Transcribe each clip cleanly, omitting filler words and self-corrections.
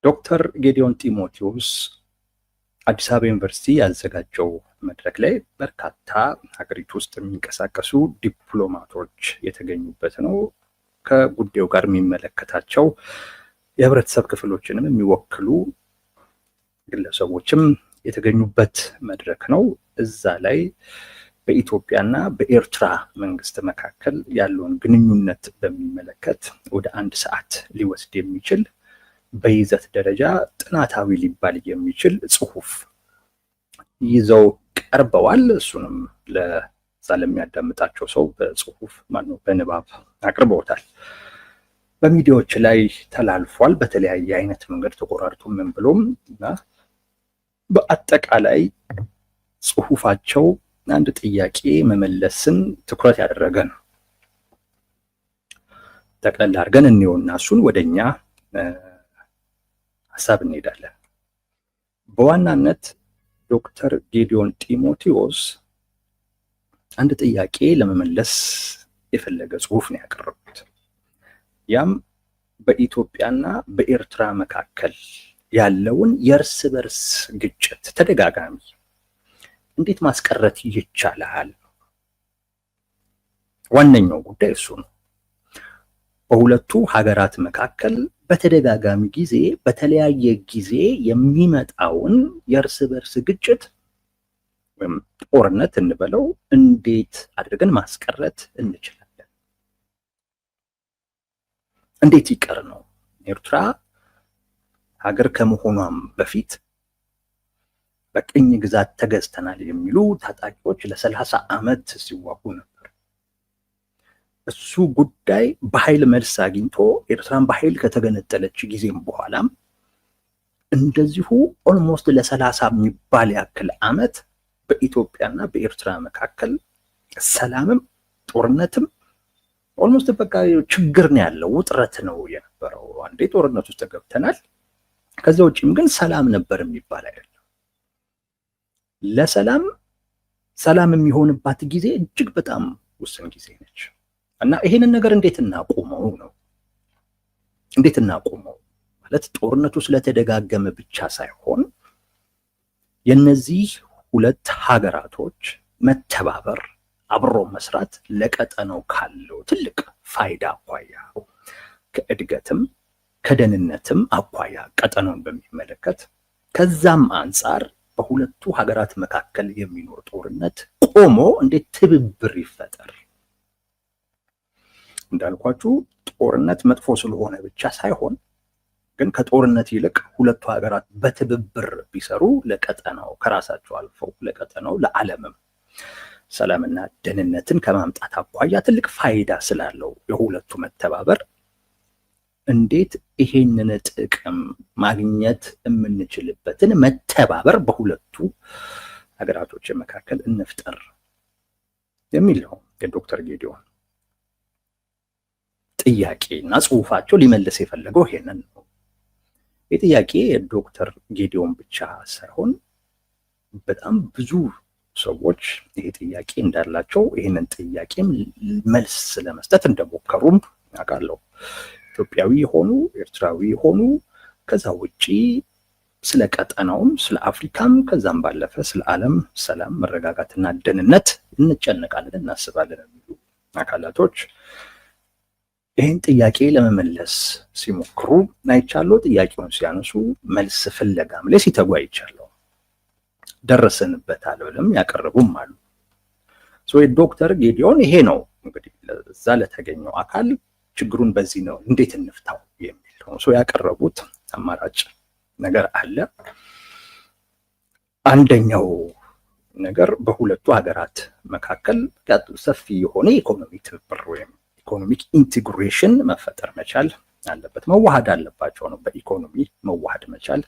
ዶክተር ጌዲዮን ጢሞቴዎስ አዲስ አበባ ዩኒቨርሲቲ ያዘጋጀው መድረክ ላይ በርካታ ሀገሪቱ ውስጥ የሚንቀሳቀሱ ዲፕሎማቶች የተገኙበት ነው። ከጉዳዩ ጋር የሚመለከታቸው የህብረተሰብ ክፍሎችንም የሚወክሉ ግለሰቦችም የተገኙበት መድረክ ነው። እዛ ላይ በኢትዮጵያና በኤርትራ መንግስት መካከል ያለውን ግንኙነት በሚመለከት ወደ 1 ሰዓት ሊወስድ የሚችል በይዘት ደረጃ ጥናታዊ ሊባል የሚችል ጽሁፍ ይዘው ቀርበዋል። እሱንም ለዛ ለሚያዳምጣቸው ሰው በጽሁፍ በንባብ አቅርበውታል። በሚዲያዎች ላይ ተላልፏል። በተለያየ አይነት መንገድ ተቆራርጦ ምን ብሎም እና በአጠቃላይ ጽሁፋቸው አንድ ጥያቄ መመለስን ትኩረት ያደረገ ነው። ጠቅለል አድርገን እንየውና እሱን ወደኛ ሐሳብ እንሄዳለን። በዋናነት ዶክተር ጌዲዮን ጢሞቴዎስ አንድ ጥያቄ ለመመለስ የፈለገ ጽሁፍ ነው ያቀረቡት። ያም በኢትዮጵያና በኤርትራ መካከል ያለውን የእርስ በርስ ግጭት ተደጋጋሚ እንዴት ማስቀረት ይቻላል? ዋነኛው ጉዳይ እሱ ነው። በሁለቱ ሀገራት መካከል በተደጋጋሚ ጊዜ በተለያየ ጊዜ የሚመጣውን የእርስ በርስ ግጭት ወይም ጦርነት እንበለው እንዴት አድርገን ማስቀረት እንችላለን? እንዴት ይቀር ነው? ኤርትራ ሀገር ከመሆኗም በፊት በቅኝ ግዛት ተገዝተናል የሚሉ ታጣቂዎች ለ30 ዓመት ሲዋጉ ነበር። እሱ ጉዳይ በኃይል መልስ አግኝቶ ኤርትራን በኃይል ከተገነጠለች ጊዜም በኋላም እንደዚሁ ኦልሞስት ለ30 የሚባል ያክል ዓመት በኢትዮጵያና በኤርትራ መካከል ሰላምም ጦርነትም ኦልሞስት በቃ ችግር ነው ያለው፣ ውጥረት ነው የነበረው። አንዴ ጦርነት ውስጥ ገብተናል። ከዛ ውጪም ግን ሰላም ነበር የሚባል አይደለም። ሰላም የሚሆንባት ጊዜ እጅግ በጣም ውስን ጊዜ ነች። እና ይሄንን ነገር እንዴት እናቆመው ነው? እንዴት እናቆመው ማለት ጦርነቱ ስለተደጋገመ ብቻ ሳይሆን የነዚህ ሁለት ሀገራቶች መተባበር፣ አብሮ መስራት ለቀጠናው ካለው ትልቅ ፋይዳ አኳያ ከእድገትም ከደህንነትም አኳያ ቀጠናውን በሚመለከት ከዛም አንጻር በሁለቱ ሀገራት መካከል የሚኖር ጦርነት ቆሞ እንዴት ትብብር ይፈጠር? እንዳልኳችሁ ጦርነት መጥፎ ስለሆነ ብቻ ሳይሆን ግን ከጦርነት ይልቅ ሁለቱ ሀገራት በትብብር ቢሰሩ ለቀጠናው ከራሳቸው አልፈው ለቀጠናው ለዓለምም ሰላምና ደህንነትን ከማምጣት አኳያ ትልቅ ፋይዳ ስላለው የሁለቱ መተባበር እንዴት ይሄንን ጥቅም ማግኘት የምንችልበትን መተባበር በሁለቱ ሀገራቶች መካከል እንፍጠር የሚል ነው የዶክተር ጌዲዮን ጥያቄና ጽሁፋቸው ሊመልስ የፈለገው ይሄንን ነው። የጥያቄ የዶክተር ጌዲዮን ብቻ ሳይሆን በጣም ብዙ ሰዎች ይሄ ጥያቄ እንዳላቸው ይሄንን ጥያቄም መልስ ለመስጠት እንደሞከሩም አውቃለሁ። ኢትዮጵያዊ የሆኑ ኤርትራዊ የሆኑ ከዛ ውጪ ስለ ቀጠናውም ስለ አፍሪካም ከዛም ባለፈ ስለ ዓለም ሰላም መረጋጋትና ደህንነት እንጨነቃለን እናስባለን የሚሉ አካላቶች ይህን ጥያቄ ለመመለስ ሲሞክሩ አይቻለሁ። ጥያቄውን ሲያነሱ መልስ ፍለጋም ላይ ሲተጉ አይቻለሁ። ደረሰንበታል ብለም ያቀረቡም አሉ። ዶክተር ጌዲዮን ይሄ ነው እንግዲህ ለዛ ለተገኘው አካል ችግሩን በዚህ ነው እንዴት እንፍታው የሚል ነው ያቀረቡት አማራጭ ነገር አለ። አንደኛው ነገር በሁለቱ ሀገራት መካከል ሰፊ የሆነ ኢኮኖሚ ትብብር ወይም ኢኮኖሚክ ኢንቲግሬሽን መፈጠር መቻል አለበት። መዋሃድ አለባቸው ነው። በኢኮኖሚ መዋሃድ መቻል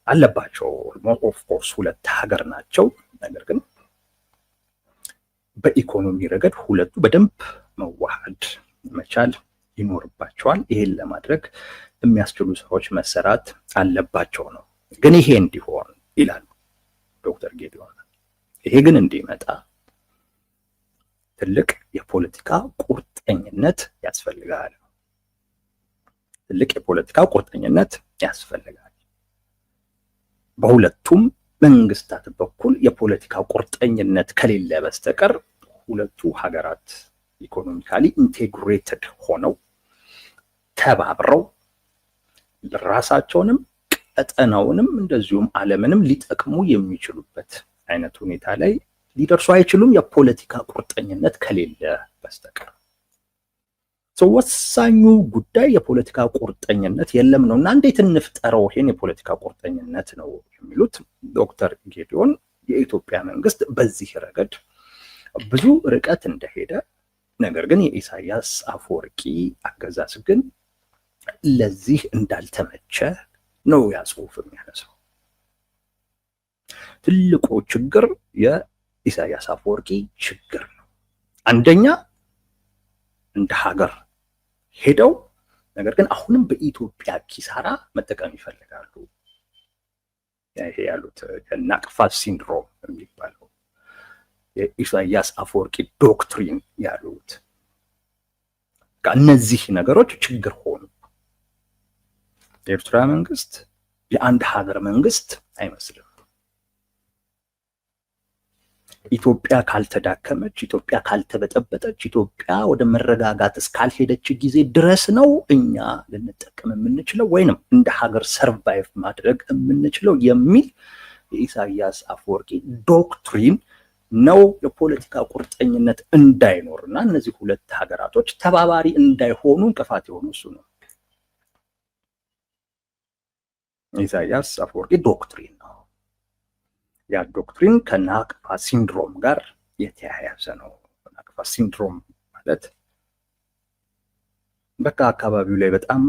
አለባቸው። ኦፍ ኮርስ ሁለት ሀገር ናቸው። ነገር ግን በኢኮኖሚ ረገድ ሁለቱ በደንብ መዋሃድ መቻል ይኖርባቸዋል። ይሄን ለማድረግ የሚያስችሉ ስራዎች መሰራት አለባቸው ነው። ግን ይሄ እንዲሆን ይላሉ ዶክተር ጌዲዮን፣ ይሄ ግን እንዲመጣ ትልቅ የፖለቲካ ቁርጠኝነት ያስፈልጋል። ትልቅ የፖለቲካ ቁርጠኝነት ያስፈልጋል። በሁለቱም መንግስታት በኩል የፖለቲካ ቁርጠኝነት ከሌለ በስተቀር ሁለቱ ሀገራት ኢኮኖሚካሊ ኢንቴግሬትድ ሆነው ተባብረው ራሳቸውንም ቀጠናውንም እንደዚሁም ዓለምንም ሊጠቅሙ የሚችሉበት አይነት ሁኔታ ላይ ሊደርሱ አይችሉም፣ የፖለቲካ ቁርጠኝነት ከሌለ በስተቀር። ወሳኙ ጉዳይ የፖለቲካ ቁርጠኝነት የለም ነው እና እንዴት እንፍጠረው ይሄን የፖለቲካ ቁርጠኝነት ነው የሚሉት ዶክተር ጌዲዮን የኢትዮጵያ መንግስት በዚህ ረገድ ብዙ ርቀት እንደሄደ፣ ነገር ግን የኢሳያስ አፈወርቂ አገዛዝ ግን ለዚህ እንዳልተመቸ ነው ያ ጽሁፍ የሚያነሳው። ትልቁ ችግር የኢሳያስ አፈወርቂ ችግር ነው። አንደኛ እንደ ሀገር ሄደው ነገር ግን አሁንም በኢትዮጵያ ኪሳራ መጠቀም ይፈልጋሉ። ይሄ ያሉት የናቅፋ ሲንድሮም የሚባለው የኢሳያስ አፈወርቂ ዶክትሪን ያሉት እነዚህ ነገሮች ችግር ሆኑ። የኤርትራ መንግስት የአንድ ሀገር መንግስት አይመስልም። ኢትዮጵያ ካልተዳከመች፣ ኢትዮጵያ ካልተበጠበጠች፣ ኢትዮጵያ ወደ መረጋጋት እስካልሄደች ጊዜ ድረስ ነው እኛ ልንጠቀም የምንችለው ወይንም እንደ ሀገር ሰርቫይቭ ማድረግ የምንችለው የሚል የኢሳያስ አፈወርቂ ዶክትሪን ነው። የፖለቲካ ቁርጠኝነት እንዳይኖር እና እነዚህ ሁለት ሀገራቶች ተባባሪ እንዳይሆኑ እንቅፋት የሆኑ እሱ ነው ኢሳያስ አፈወርቂ ዶክትሪን ነው። ያ ዶክትሪን ከናቅፋ ሲንድሮም ጋር የተያያዘ ነው። ናቅፋ ሲንድሮም ማለት በቃ አካባቢው ላይ በጣም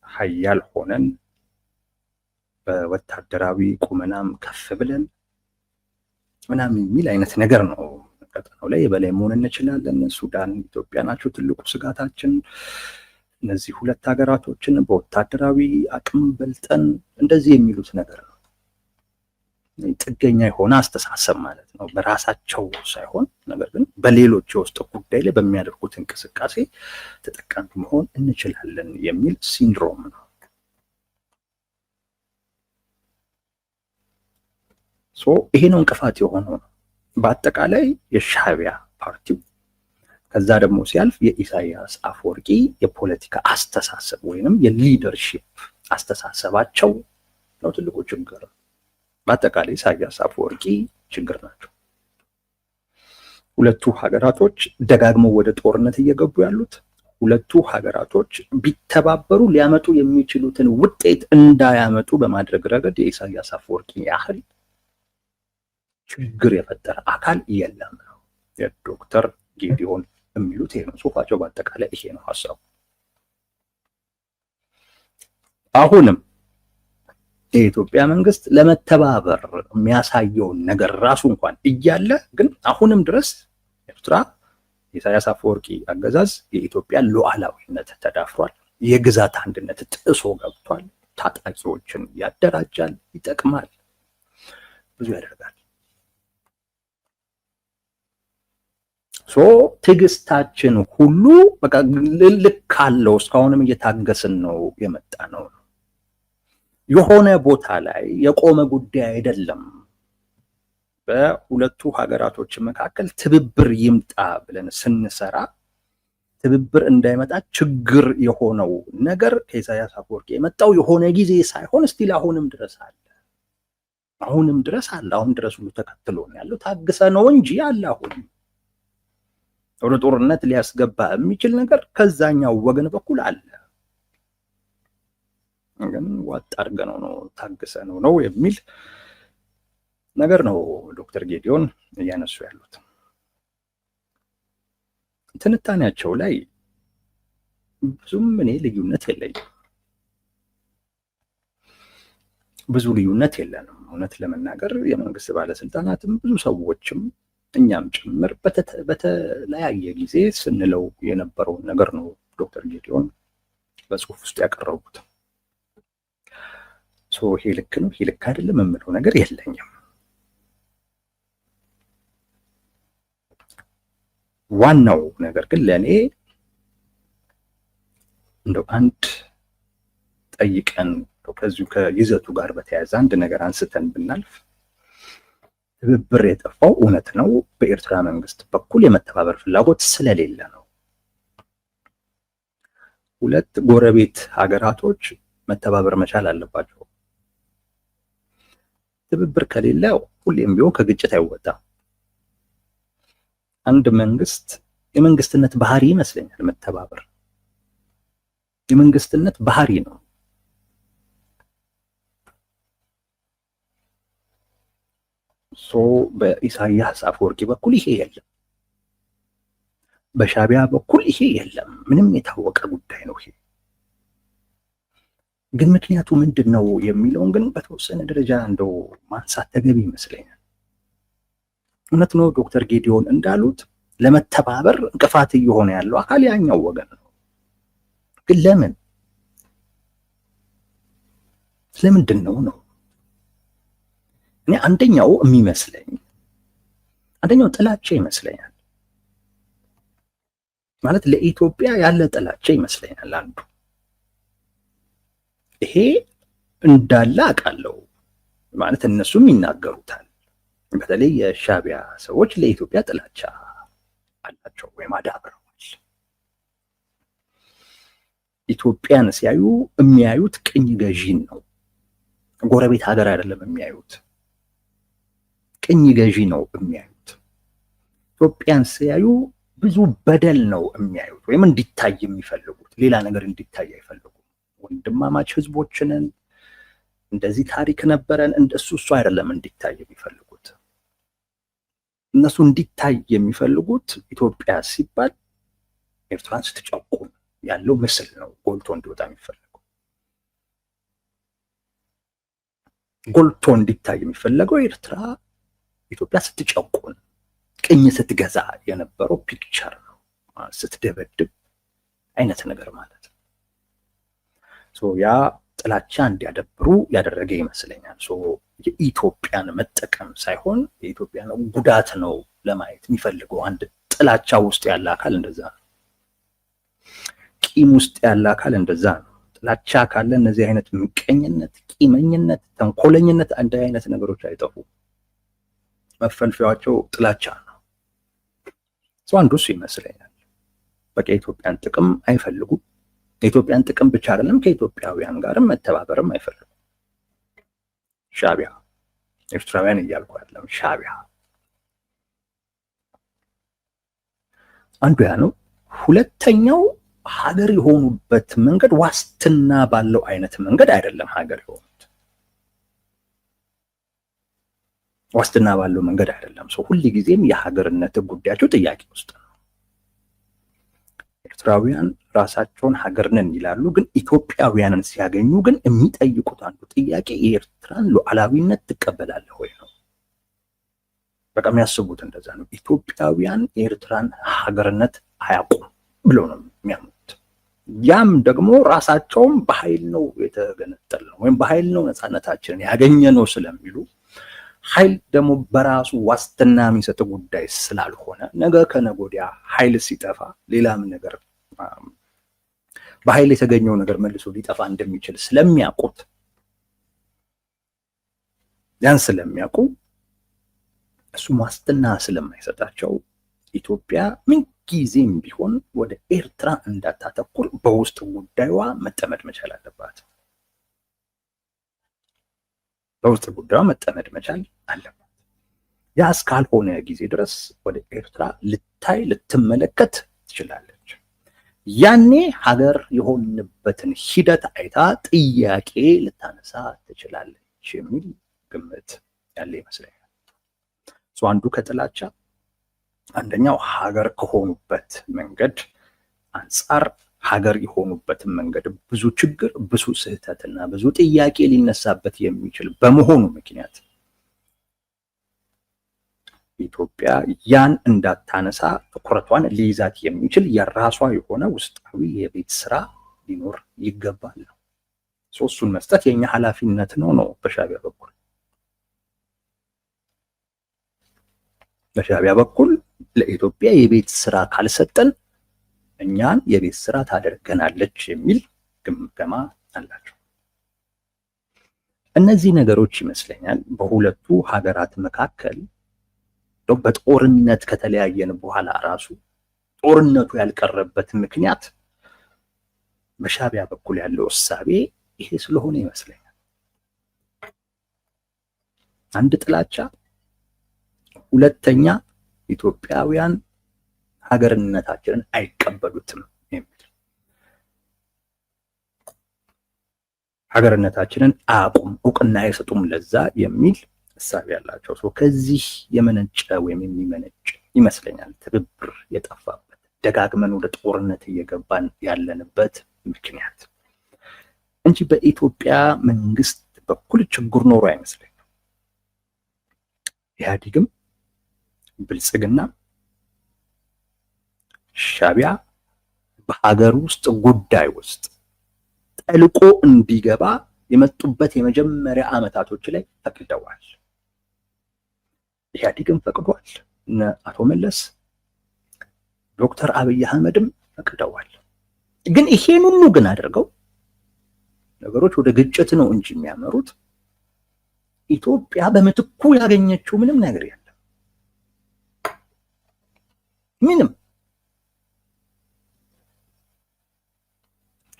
ሀያል ሆነን በወታደራዊ ቁመናም ከፍ ብለን ምናምን የሚል አይነት ነገር ነው። ቀጠናው ላይ የበላይ መሆን እንችላለን። ሱዳን፣ ኢትዮጵያ ናቸው ትልቁ ስጋታችን። እነዚህ ሁለት ሀገራቶችን በወታደራዊ አቅም በልጠን እንደዚህ የሚሉት ነገር ነው። ጥገኛ የሆነ አስተሳሰብ ማለት ነው። በራሳቸው ሳይሆን ነገር ግን በሌሎች የውስጥ ጉዳይ ላይ በሚያደርጉት እንቅስቃሴ ተጠቃሚ መሆን እንችላለን የሚል ሲንድሮም ነው። ይሄ ነው እንቅፋት የሆነው ነው። በአጠቃላይ የሻዕቢያ ፓርቲው ከዛ ደግሞ ሲያልፍ የኢሳያስ አፈወርቂ የፖለቲካ አስተሳሰብ ወይንም የሊደርሺፕ አስተሳሰባቸው ነው ትልቁ ችግር። በአጠቃላይ ኢሳያስ አፈወርቂ ችግር ናቸው። ሁለቱ ሀገራቶች ደጋግመው ወደ ጦርነት እየገቡ ያሉት ሁለቱ ሀገራቶች ቢተባበሩ ሊያመጡ የሚችሉትን ውጤት እንዳያመጡ በማድረግ ረገድ የኢሳያስ አፈወርቂ ያህል ችግር የፈጠረ አካል የለም ነው የዶክተር ጌዲዮን የሚሉት። ይሄ ነው ጽሁፋቸው። በአጠቃላይ ይሄ ነው ሀሳቡ። አሁንም የኢትዮጵያ መንግስት ለመተባበር የሚያሳየውን ነገር ራሱ እንኳን እያለ ግን አሁንም ድረስ ኤርትራ የኢሳያስ አፈወርቂ አገዛዝ የኢትዮጵያ ሉዓላዊነት ተዳፍሯል፣ የግዛት አንድነት ጥሶ ገብቷል፣ ታጣቂዎችን ያደራጃል፣ ይጠቅማል፣ ብዙ ያደርጋል። ትዕግስታችን ሁሉ በቃ ልክ አለው። እስካሁንም እየታገስን ነው የመጣ ነው። የሆነ ቦታ ላይ የቆመ ጉዳይ አይደለም። በሁለቱ ሀገራቶች መካከል ትብብር ይምጣ ብለን ስንሰራ ትብብር እንዳይመጣ ችግር የሆነው ነገር ከኢሳያስ አፈወርቂ የመጣው የሆነ ጊዜ ሳይሆን እስቲል አሁንም ድረስ አለ። አሁንም ድረስ አለ። አሁን ድረስ ሁሉ ተከትሎ ነው ያለው። ታግሰ ነው እንጂ አለ። አሁንም ወደ ጦርነት ሊያስገባ የሚችል ነገር ከዛኛው ወገን በኩል አለ። ግን ዋጥ አድርገነው ነው ታግሰነው ነው የሚል ነገር ነው ዶክተር ጌዲዮን እያነሱ ያሉት። ትንታኔያቸው ላይ ብዙም እኔ ልዩነት የለኝም፣ ብዙ ልዩነት የለንም። እውነት ለመናገር የመንግስት ባለስልጣናትም ብዙ ሰዎችም እኛም ጭምር በተለያየ ጊዜ ስንለው የነበረውን ነገር ነው ዶክተር ጌዲዮን በጽሁፍ ውስጥ ያቀረቡት። ይሄ ልክ ነው፣ ይሄ ልክ አይደለም የምለው ነገር የለኝም። ዋናው ነገር ግን ለእኔ እንደው አንድ ጠይቀን ከዚሁ ከይዘቱ ጋር በተያያዘ አንድ ነገር አንስተን ብናልፍ ትብብር የጠፋው እውነት ነው በኤርትራ መንግስት በኩል የመተባበር ፍላጎት ስለሌለ ነው። ሁለት ጎረቤት ሀገራቶች መተባበር መቻል አለባቸው። ትብብር ከሌለ ሁሌም ቢሆን ከግጭት አይወጣም። አንድ መንግስት የመንግስትነት ባህሪ ይመስለኛል መተባበር የመንግስትነት ባህሪ ነው። በኢሳያስ አፈወርቂ በኩል ይሄ የለም፣ በሻዕቢያ በኩል ይሄ የለም። ምንም የታወቀ ጉዳይ ነው። ይሄ ግን ምክንያቱ ምንድን ነው የሚለውን ግን በተወሰነ ደረጃ እንደው ማንሳት ተገቢ ይመስለኛል። እውነት ነው ዶክተር ጌዲዮን እንዳሉት ለመተባበር እንቅፋት እየሆነ ያለው አካል ያኛው ወገን ነው። ግን ለምንድን ነው? እኔ አንደኛው ጥላቻ ይመስለኛል። ማለት ለኢትዮጵያ ያለ ጥላቻ ይመስለኛል አንዱ። ይሄ እንዳለ አውቃለሁ ማለት እነሱም ይናገሩታል። በተለይ የሻዕቢያ ሰዎች ለኢትዮጵያ ጥላቻ አላቸው ወይም አዳብረዋል። ኢትዮጵያን ሲያዩ የሚያዩት ቅኝ ገዢን ነው፣ ጎረቤት ሀገር አይደለም የሚያዩት፣ ቅኝ ገዢ ነው የሚያዩት። ኢትዮጵያን ሲያዩ ብዙ በደል ነው የሚያዩት ወይም እንዲታይ የሚፈልጉት፣ ሌላ ነገር እንዲታይ አይፈልጉም። ወንድማማች ህዝቦችንን እንደዚህ ታሪክ ነበረን እንደሱ አይደለም እንዲታይ የሚፈልጉት። እነሱ እንዲታይ የሚፈልጉት ኢትዮጵያ ሲባል ኤርትራን ስትጨቁን ያለው ምስል ነው ጎልቶ እንዲወጣ የሚፈልገው። ጎልቶ እንዲታይ የሚፈለገው ኤርትራ ኢትዮጵያ ስትጨቁን ቅኝ ስትገዛ የነበረው ፒክቸር ነው፣ ስትደበድብ አይነት ነገር ማለት ነው። ያ ጥላቻ እንዲያደብሩ ያደረገ ይመስለኛል። የኢትዮጵያን መጠቀም ሳይሆን የኢትዮጵያን ጉዳት ነው ለማየት የሚፈልገው አንድ ጥላቻ ውስጥ ያለ አካል እንደዛ ነው። ቂም ውስጥ ያለ አካል እንደዛ ነው። ጥላቻ ካለ እነዚህ አይነት ምቀኝነት፣ ቂመኝነት፣ ተንኮለኝነት አንድ አይነት ነገሮች አይጠፉም። መፈልፈያቸው ጥላቻ ነው። አንዱ እሱ ይመስለኛል። በቃ የኢትዮጵያን ጥቅም አይፈልጉም። የኢትዮጵያን ጥቅም ብቻ አይደለም ከኢትዮጵያውያን ጋርም መተባበርም አይፈልጉም። ሻዕቢያ ኤርትራውያን እያልኩ አይደለም፣ ሻዕቢያ አንዱ ያ ነው። ሁለተኛው ሀገር የሆኑበት መንገድ ዋስትና ባለው አይነት መንገድ አይደለም። ሀገር የሆኑት ዋስትና ባለው መንገድ አይደለም። ሁል ጊዜም የሀገርነት ጉዳያቸው ጥያቄ ውስጥ ነው። ኤርትራውያን ራሳቸውን ሀገር ነን ይላሉ፣ ግን ኢትዮጵያውያንን ሲያገኙ ግን የሚጠይቁት አንዱ ጥያቄ የኤርትራን ሉዓላዊነት ትቀበላለህ ወይ ነው። በቃ የሚያስቡት እንደዛ ነው። ኢትዮጵያውያን የኤርትራን ሀገርነት አያውቁም ብለው ነው የሚያምኑት። ያም ደግሞ ራሳቸውም በኃይል ነው የተገነጠል ነው ወይም በኃይል ነው ነፃነታችንን ያገኘ ነው ስለሚሉ ኃይል ደግሞ በራሱ ዋስትና የሚሰጥ ጉዳይ ስላልሆነ ነገ ከነገ ወዲያ ኃይል ሲጠፋ ሌላም ነገር በኃይል የተገኘው ነገር መልሶ ሊጠፋ እንደሚችል ስለሚያውቁት ያን ስለሚያውቁ እሱም ዋስትና ስለማይሰጣቸው ኢትዮጵያ ምንጊዜም ቢሆን ወደ ኤርትራ እንዳታተኩር በውስጥ ጉዳዩዋ መጠመድ መቻል አለባት። በውስጥ ጉዳዩ መጠመድ መቻል አለባት። ያ እስካልሆነ ጊዜ ድረስ ወደ ኤርትራ ልትመለከት ትችላለች። ያኔ ሀገር የሆንበትን ሂደት አይታ ጥያቄ ልታነሳ ትችላለች የሚል ግምት ያለ ይመስለኛል። አንዱ ከጥላቻ አንደኛው ሀገር ከሆኑበት መንገድ አንጻር ሀገር የሆኑበትን መንገድ ብዙ ችግር፣ ብዙ ስህተትና ብዙ ጥያቄ ሊነሳበት የሚችል በመሆኑ ምክንያት ኢትዮጵያ ያን እንዳታነሳ ትኩረቷን ሊይዛት የሚችል የራሷ የሆነ ውስጣዊ የቤት ስራ ሊኖር ይገባል ነው። እሱን መስጠት የኛ ኃላፊነት ነው በሻዕቢያ በኩል ለኢትዮጵያ የቤት ስራ ካልሰጠን እኛን የቤት ስራ ታደርገናለች የሚል ግምገማ አላቸው። እነዚህ ነገሮች ይመስለኛል በሁለቱ ሀገራት መካከል በጦርነት ከተለያየን በኋላ ራሱ ጦርነቱ ያልቀረበት ምክንያት በሻዕቢያ በኩል ያለው እሳቤ ይሄ ስለሆነ ይመስለኛል። አንድ ጥላቻ፣ ሁለተኛ ኢትዮጵያውያን ሀገርነታችንን አይቀበሉትም የሚል ሀገርነታችንን አያውቁም፣ እውቅና አይሰጡም ለዛ የሚል እሳቤ ያላቸው ሰው ከዚህ የመነጨ ወይም የሚመነጭ ይመስለኛል ትብብር የጠፋበት ደጋግመን ወደ ጦርነት እየገባን ያለንበት ምክንያት እንጂ በኢትዮጵያ መንግስት በኩል ችግር ኖሮ አይመስለኝም። ኢህአዴግም ብልጽግና ሻዕቢያ በሀገር ውስጥ ጉዳይ ውስጥ ጠልቆ እንዲገባ የመጡበት የመጀመሪያ ዓመታቶች ላይ ፈቅደዋል። ኢህአዴግም ፈቅዷል። አቶ መለስ ዶክተር አብይ አህመድም ፈቅደዋል። ግን ይሄን ሁሉ ግን አድርገው ነገሮች ወደ ግጭት ነው እንጂ የሚያመሩት ኢትዮጵያ በምትኩ ያገኘችው ምንም ነገር የለም። ምንም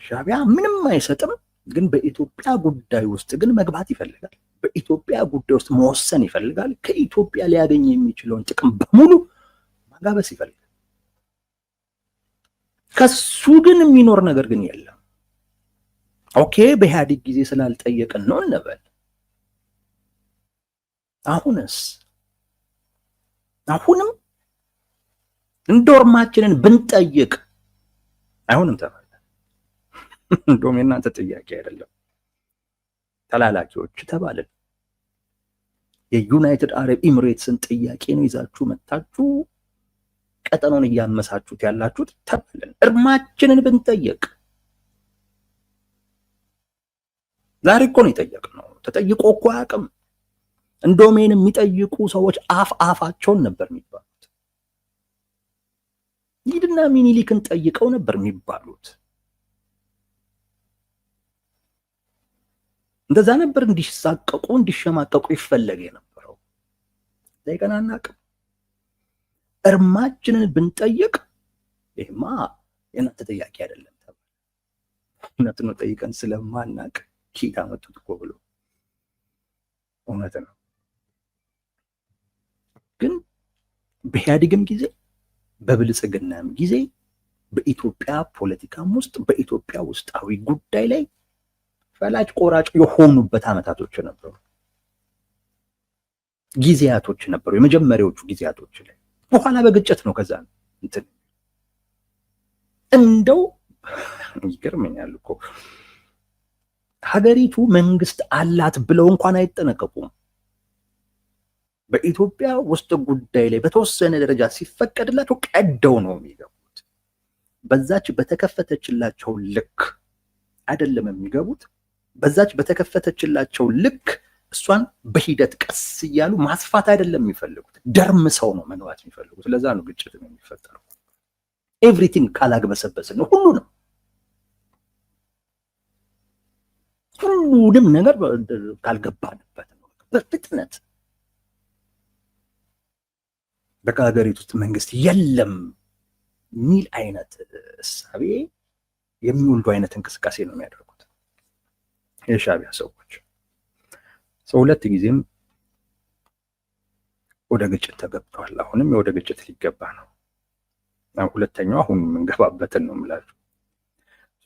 ሻዕቢያ ምንም አይሰጥም። ግን በኢትዮጵያ ጉዳይ ውስጥ ግን መግባት ይፈልጋል። በኢትዮጵያ ጉዳይ ውስጥ መወሰን ይፈልጋል። ከኢትዮጵያ ሊያገኝ የሚችለውን ጥቅም በሙሉ ማጋበስ ይፈልጋል። ከሱ ግን የሚኖር ነገር ግን የለም። ኦኬ በኢህአዴግ ጊዜ ስላልጠየቅን ነው እንበል። አሁንም ዶርማችንን ብንጠይቅ አይሆንም ተባለ። እንደውም የእናንተ ጥያቄ አይደለም ተላላኪዎች ተባልን። የዩናይትድ አረብ ኤሚሬትስን ጥያቄ ነው ይዛችሁ መጣችሁ ቀጠናውን እያመሳችሁት ያላችሁት ተባልን። እርማችንን ብንጠይቅ ዛሬ እኮ ነው የጠየቅነው። ተጠይቆ እኮ አያውቅም። እንደውም ይሄን የሚጠይቁ ሰዎች አፋቸውን ነበር የሚባሉት። ሂድና ሚኒሊክን ጠይቀው ነበር የሚባሉት። እንደዛ ነበር እንዲሳቀቁ እንዲሸማቀቁ ይፈለግ የነበረው። ጠይቀን አናውቅም። እርማችንን ብንጠይቅ ይሄማ የእናንተ ጥያቄ አይደለም ተባለ። እውነት ነው፣ ጠይቀን ስለማናውቅ ኪታ መጡት እኮ ብሎ እውነት ነው። ግን በኢህአዴግም ጊዜ በብልጽግናም ጊዜ በኢትዮጵያ ፖለቲካም ውስጥ በኢትዮጵያ ውስጣዊ ጉዳይ ላይ ፈላጭ ቆራጭ የሆኑበት ዓመታቶች ነበሩ፣ ጊዜያቶች ነበሩ። የመጀመሪያዎቹ ጊዜያቶች ላይ በኋላ በግጭት ነው። ከዛ እንትን እንደው ይገርመኛል እኮ ሀገሪቱ መንግስት አላት ብለው እንኳን አይጠነቀቁም። በኢትዮጵያ ውስጥ ጉዳይ ላይ በተወሰነ ደረጃ ሲፈቀድላቸው ቀደው ነው የሚገቡት። በዛች በተከፈተችላቸው ልክ አይደለም የሚገቡት። በዛች በተከፈተችላቸው ልክ እሷን በሂደት ቀስ እያሉ ማስፋት አይደለም የሚፈልጉት፣ ደርምሰው ነው መንዋት የሚፈልጉት። ለዛ ነው ግጭት ነው የሚፈጠረው። ኤቭሪቲንግ ካላግበሰበስን ነው ሁሉንም ነገር ካልገባንበት ነው በፍጥነት በቃ ሀገሪቱ ውስጥ መንግስት የለም የሚል አይነት እሳቤ የሚወልዱ አይነት እንቅስቃሴ ነው የሚያደርጉት የሻዕቢያ ሰዎች። ሁለት ጊዜም ወደ ግጭት ተገብቷል። አሁንም ወደ ግጭት ሊገባ ነው። ሁለተኛው አሁን የምንገባበትን ነው የምላችሁ።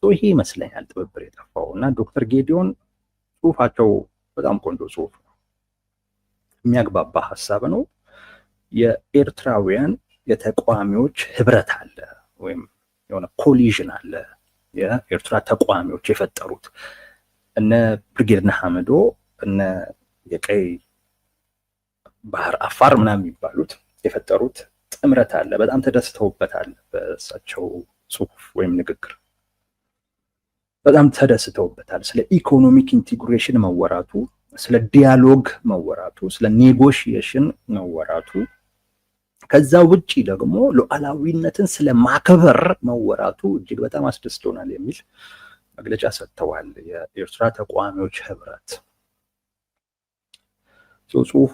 ይሄ ይመስለኛል ትብብር የጠፋው እና ዶክተር ጌዲዮን ጽሁፋቸው በጣም ቆንጆ ጽሁፍ ነው። የሚያግባባ ሀሳብ ነው። የኤርትራውያን የተቃዋሚዎች ህብረት አለ ወይም የሆነ ኮሊዥን አለ። የኤርትራ ተቃዋሚዎች የፈጠሩት እነ ብርጌድ ንሓመዶ እነ የቀይ ባህር አፋር ምናምን የሚባሉት የፈጠሩት ጥምረት አለ። በጣም ተደስተውበታል። በእሳቸው ጽሁፍ ወይም ንግግር በጣም ተደስተውበታል። ስለ ኢኮኖሚክ ኢንቲግሬሽን መወራቱ፣ ስለ ዲያሎግ መወራቱ፣ ስለ ኔጎሽዬሽን መወራቱ፣ ከዛ ውጪ ደግሞ ሉዓላዊነትን ስለ ማክበር መወራቱ እጅግ በጣም አስደስቶናል የሚል መግለጫ ሰጥተዋል። የኤርትራ ተቃዋሚዎች ህብረት ጽሁፉ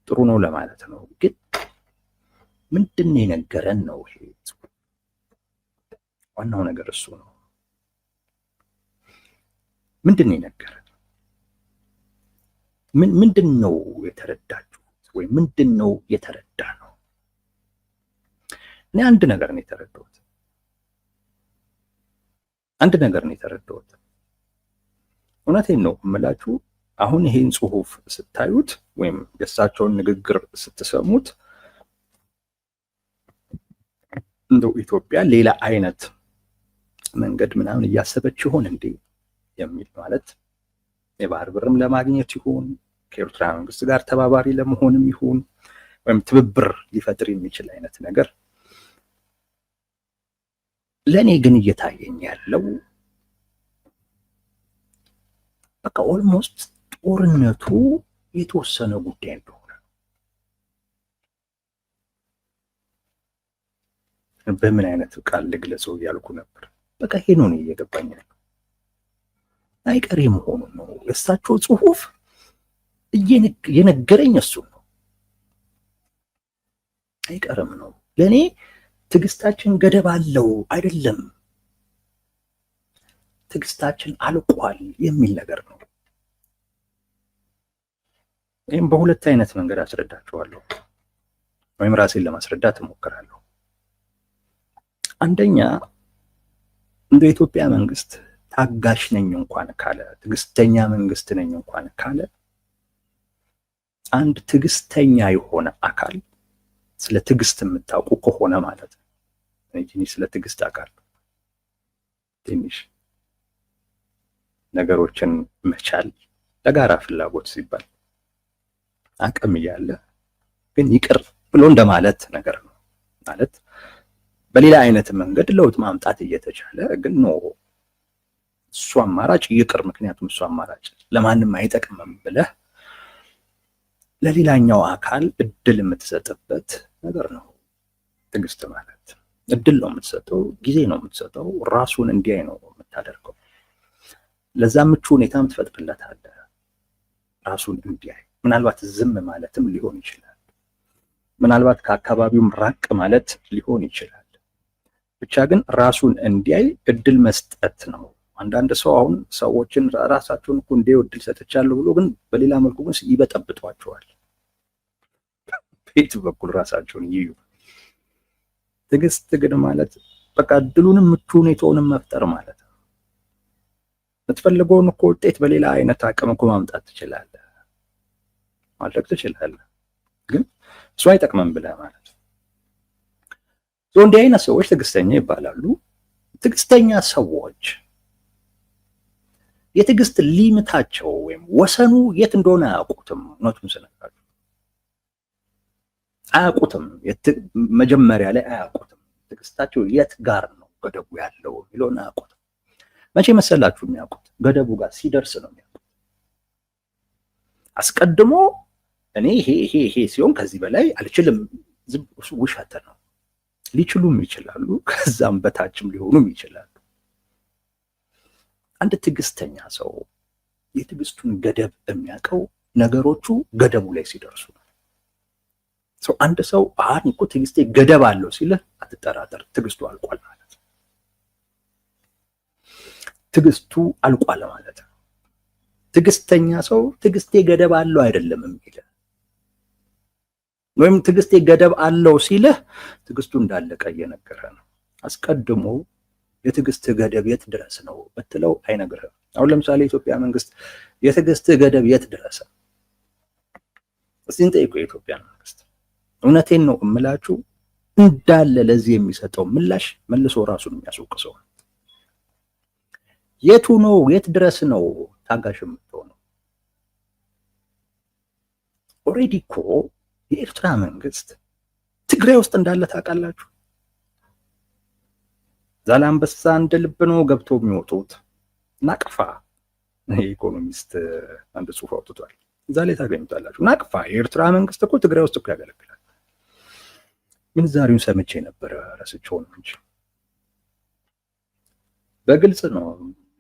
ጥሩ ነው ለማለት ነው። ግን ምንድን ነው የነገረን ነው? ይሄ ዋናው ነገር እሱ ነው። ምንድን ነው የነገረን? ምንድን ነው የተረዳችሁት? ወይም ምንድን ነው የተረዳ ነው? እኔ አንድ ነገር ነው የተረዳሁት። እውነቴን ነው የምላችሁ። አሁን ይሄን ጽሁፍ ስታዩት ወይም የእሳቸውን ንግግር ስትሰሙት እንደው ኢትዮጵያ ሌላ አይነት መንገድ ምናምን እያሰበች ይሆን እንዴ የሚል ማለት የባህር ብርም ለማግኘት ይሁን ከኤርትራ መንግስት ጋር ተባባሪ ለመሆንም ይሁን ወይም ትብብር ሊፈጥር የሚችል አይነት ነገር ለኔ ግን እየታየኝ ያለው በቃ ኦልሞስት ጦርነቱ የተወሰነ ጉዳይ እንደሆነ በምን አይነት ቃል ልግለጸው እያልኩ ነበር። በቃ ይሄ ነው እየገባኝ ያለው። አይቀሬ መሆኑን ነው የእሳቸው ጽሁፍ እየነገረኝ እሱን ነው። አይቀርም ነው ለኔ። ትዕግስታችን ገደብ አለው አይደለም፣ ትዕግስታችን አልቋል የሚል ነገር ነው። ይህም በሁለት አይነት መንገድ አስረዳችኋለሁ ወይም ራሴን ለማስረዳት እሞክራለሁ። አንደኛ እንደ ኢትዮጵያ መንግስት ታጋሽ ነኝ እንኳን ካለ፣ ትዕግስተኛ መንግስት ነኝ እንኳን ካለ፣ አንድ ትዕግስተኛ የሆነ አካል ስለ ትዕግስት የምታውቁ ከሆነ ማለት ነው። እኔ ስለ ትዕግስት አውቃለሁ። ትንሽ ነገሮችን መቻል ለጋራ ፍላጎት ሲባል አቅም እያለ ግን ይቅር ብሎ እንደማለት ነገር ነው። ማለት በሌላ አይነት መንገድ ለውጥ ማምጣት እየተቻለ ግን ነው እሱ አማራጭ ይቅር፣ ምክንያቱም እሱ አማራጭ ለማንም አይጠቅምም ብለህ ለሌላኛው አካል እድል የምትሰጥበት ነገር ነው። ትዕግስት ማለት እድል ነው የምትሰጠው፣ ጊዜ ነው የምትሰጠው፣ ራሱን እንዲያይ ነው የምታደርገው። ለዛ ምቹ ሁኔታም ትፈጥርለታለህ ራሱን እንዲያይ። ምናልባት ዝም ማለትም ሊሆን ይችላል፣ ምናልባት ከአካባቢውም ራቅ ማለት ሊሆን ይችላል። ብቻ ግን ራሱን እንዲያይ እድል መስጠት ነው። አንዳንድ ሰው አሁን ሰዎችን ራሳቸውን እኮ እንዲያዩ እድል ሰጥቻለሁ ብሎ ግን በሌላ መልኩ ግን ይበጠብጧቸዋል። በየት በኩል ራሳቸውን ይዩ። ትዕግስት ግን ማለት በቃ እድሉንም ምቹ ሁኔታውንም መፍጠር ማለት ነው። የምትፈልገውን እኮ ውጤት በሌላ አይነት አቅም እኮ ማምጣት ትችላለህ፣ ማድረግ ትችላለህ፣ ግን እሱ አይጠቅምም ብለህ ማለት ነው። እንዲህ አይነት ሰዎች ትዕግስተኛ ይባላሉ። ትዕግስተኛ ሰዎች የትዕግስት ሊሚታቸው ወይም ወሰኑ የት እንደሆነ አያውቁትም። እውነቱን ስነግራችሁ አያውቁትም። መጀመሪያ ላይ አያውቁትም። ትዕግስታቸው የት ጋር ነው ገደቡ ያለው የሚለውን አያውቁትም። መቼ መሰላችሁ የሚያውቁት? ገደቡ ጋር ሲደርስ ነው የሚያውቁት። አስቀድሞ እኔ ይሄ ሲሆን ከዚህ በላይ አልችልም፣ ውሸት ነው። ሊችሉም ይችላሉ፣ ከዛም በታችም ሊሆኑም ይችላሉ። አንድ ትዕግስተኛ ሰው የትዕግስቱን ገደብ የሚያውቀው ነገሮቹ ገደቡ ላይ ሲደርሱ ነው። አንድ ሰው አሁን እኮ ትዕግስቴ ገደብ አለው ሲልህ አትጠራጠር፣ ትዕግስቱ አልቋል ማለት ነው። ትዕግስቱ አልቋል ማለት ነው። ትዕግስተኛ ሰው ትዕግስቴ ገደብ አለው አይደለም የሚልህ፣ ወይም ትዕግስቴ ገደብ አለው ሲልህ ትዕግስቱ እንዳለቀ እየነገረህ ነው። አስቀድሞ የትዕግስት ገደብ የት ድረስ ነው ብትለው አይነግርህም። አሁን ለምሳሌ የኢትዮጵያ መንግስት የትዕግስት ገደብ የት ድረስ ነው? እስቲ እንጠይቁ የኢትዮጵያ መንግስት። እውነቴን ነው እምላችሁ፣ እንዳለ ለዚህ የሚሰጠው ምላሽ መልሶ ራሱን የሚያስወቅሰው የቱ ነው? የት ድረስ ነው ታጋሽ የምትሆነው? ኦልሬዲ እኮ የኤርትራ መንግስት ትግራይ ውስጥ እንዳለ ታውቃላችሁ። ዛላምበሳ እንደ ልብ ነው ገብቶ የሚወጡት። ናቅፋ ኢኮኖሚስት አንድ ጽሑፍ አውጥቷል፣ እዛ ላይ ታገኙታላችሁ። ናቅፋ የኤርትራ መንግስት እኮ ትግራይ ውስጥ እኮ ያገለግላል። ምንዛሬውን ሰምቼ ነበረ ረስቼው ነው እንጂ በግልጽ ነው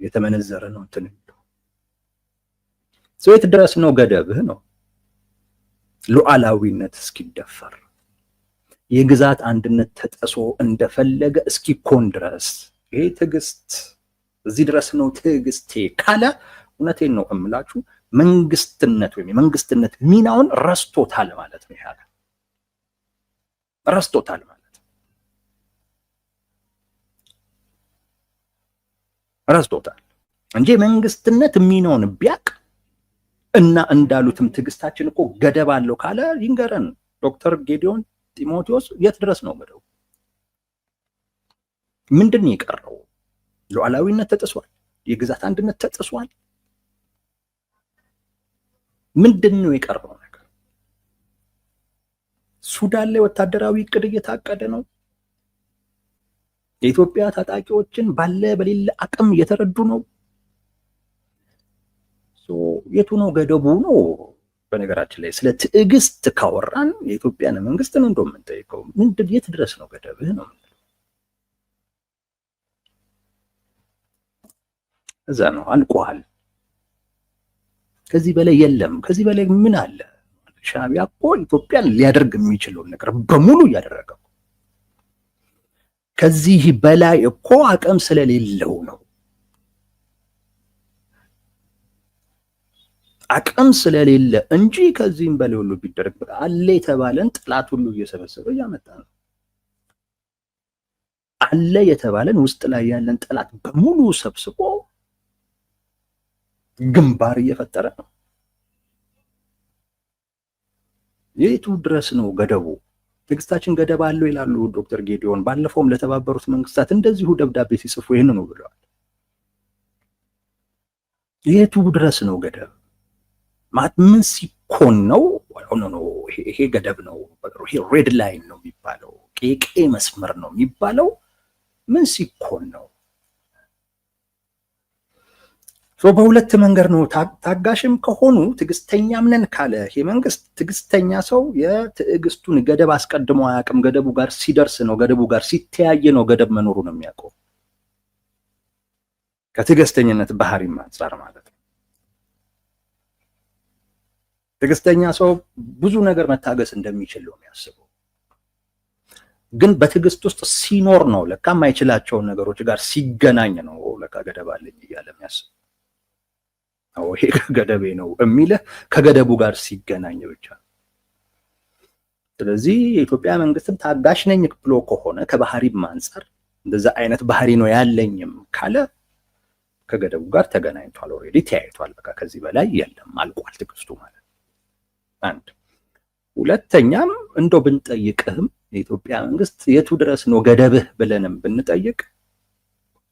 የተመነዘረ ነው። እንትን የት ድረስ ነው ገደብህ ነው። ሉዓላዊነት እስኪደፈር የግዛት አንድነት ተጥሶ እንደፈለገ እስኪኮን ድረስ ይሄ ትዕግስት እዚህ ድረስ ነው ትዕግስቴ ካለ እውነቴን ነው እምላችሁ መንግስትነት ወይም የመንግስትነት ሚናውን ረስቶታል ማለት ነው። ይሄ ረስቶታል ማለት ረስቶታል እንጂ መንግስትነት ሚናውን ቢያቅ እና እንዳሉትም ትዕግስታችን እኮ ገደብ አለው ካለ ይንገረን። ዶክተር ጌዲዮን ጢሞቴዎስ የት ድረስ ነው ገደቡ? ምንድን ነው የቀረው? ሉዓላዊነት ተጥሷል፣ የግዛት አንድነት ተጥሷል። ምንድን ነው የቀረው ነገር? ሱዳን ላይ ወታደራዊ እቅድ እየታቀደ ነው። የኢትዮጵያ ታጣቂዎችን ባለ በሌለ አቅም እየተረዱ ነው። የቱ ነው ገደቡ ነው? በነገራችን ላይ ስለ ትዕግስት ካወራን የኢትዮጵያን መንግስት ነው እንደው የምንጠይቀው። ምንድን የት ድረስ ነው ገደብህ ነው? እዛ ነው አልቋል። ከዚህ በላይ የለም። ከዚህ በላይ ምን አለ? ሻዕቢያ እኮ ኢትዮጵያን ሊያደርግ የሚችለውን ነገር በሙሉ እያደረገው፣ ከዚህ በላይ እኮ አቅም ስለሌለው ነው። አቅም ስለሌለ እንጂ ከዚህም በላይ ሁሉ ቢደረግ አለ የተባለን ጥላት ሁሉ እየሰበሰበ እያመጣ ነው። አለ የተባለን ውስጥ ላይ ያለን ጥላት በሙሉ ሰብስቦ ግንባር እየፈጠረ ነው። የቱ ድረስ ነው ገደቡ? ትዕግስታችን ገደብ አለው ይላሉ ዶክተር ጌዲዮን። ባለፈውም ለተባበሩት መንግስታት እንደዚሁ ደብዳቤ ሲጽፉ ይህንኑ ብለዋል። የቱ ድረስ ነው ገደብ? ምን ሲኮን ነው ይሄ ገደብ ነው? ይሄ ሬድ ላይን ነው የሚባለው፣ ቀይ መስመር ነው የሚባለው። ምን ሲኮን ነው? በሁለት መንገድ ነው። ታጋሽም ከሆኑ ትዕግስተኛም ነን ካለ ይሄ መንግስት፣ ትዕግስተኛ ሰው የትዕግስቱን ገደብ አስቀድሞ አያውቅም። ገደቡ ጋር ሲደርስ ነው፣ ገደቡ ጋር ሲተያየ ነው ገደብ መኖሩን የሚያውቀው። ከትዕግስተኝነት ባህሪም አንጻር ማለት ነው። ትዕግስተኛ ሰው ብዙ ነገር መታገስ እንደሚችል ነው የሚያስበው። ግን በትዕግስት ውስጥ ሲኖር ነው ለካ የማይችላቸውን ነገሮች ጋር ሲገናኝ ነው ለካ ገደብ አለኝ እያለ የሚያስበው። ይሄ ገደቤ ነው የሚልህ ከገደቡ ጋር ሲገናኝ ብቻ። ስለዚህ የኢትዮጵያ መንግስትም ታጋሽ ነኝ ብሎ ከሆነ ከባህሪም አንጻር እንደዛ አይነት ባህሪ ነው ያለኝም ካለ ከገደቡ ጋር ተገናኝቷል፣ ኦልሬዲ ተያይቷል። በቃ ከዚህ በላይ የለም፣ አልቋል ትዕግስቱ ማለት አንድ። ሁለተኛም እንደው ብንጠይቅህም የኢትዮጵያ መንግስት የቱ ድረስ ነው ገደብህ ብለንም ብንጠይቅ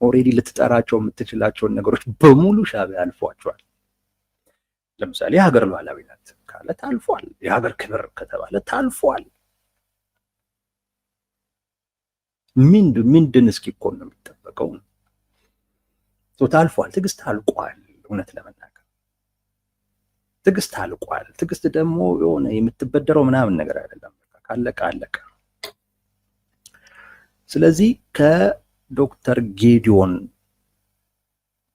ኦልሬዲ ልትጠራቸው የምትችላቸውን ነገሮች በሙሉ ሻዕቢያ አልፏቸዋል። ለምሳሌ የሀገር ሉዓላዊነት ካለ ታልፏል። የሀገር ክብር ከተባለ ታልፏል። ምንድን እስኪኮን ነው የሚጠበቀው? ታልፏል። ትዕግስት አልቋል። እውነት ለመናገር ትዕግስት አልቋል። ትዕግስት ደግሞ የሆነ የምትበደረው ምናምን ነገር አይደለም። ካለቀ አለቀ። ስለዚህ ከዶክተር ጌዲዮን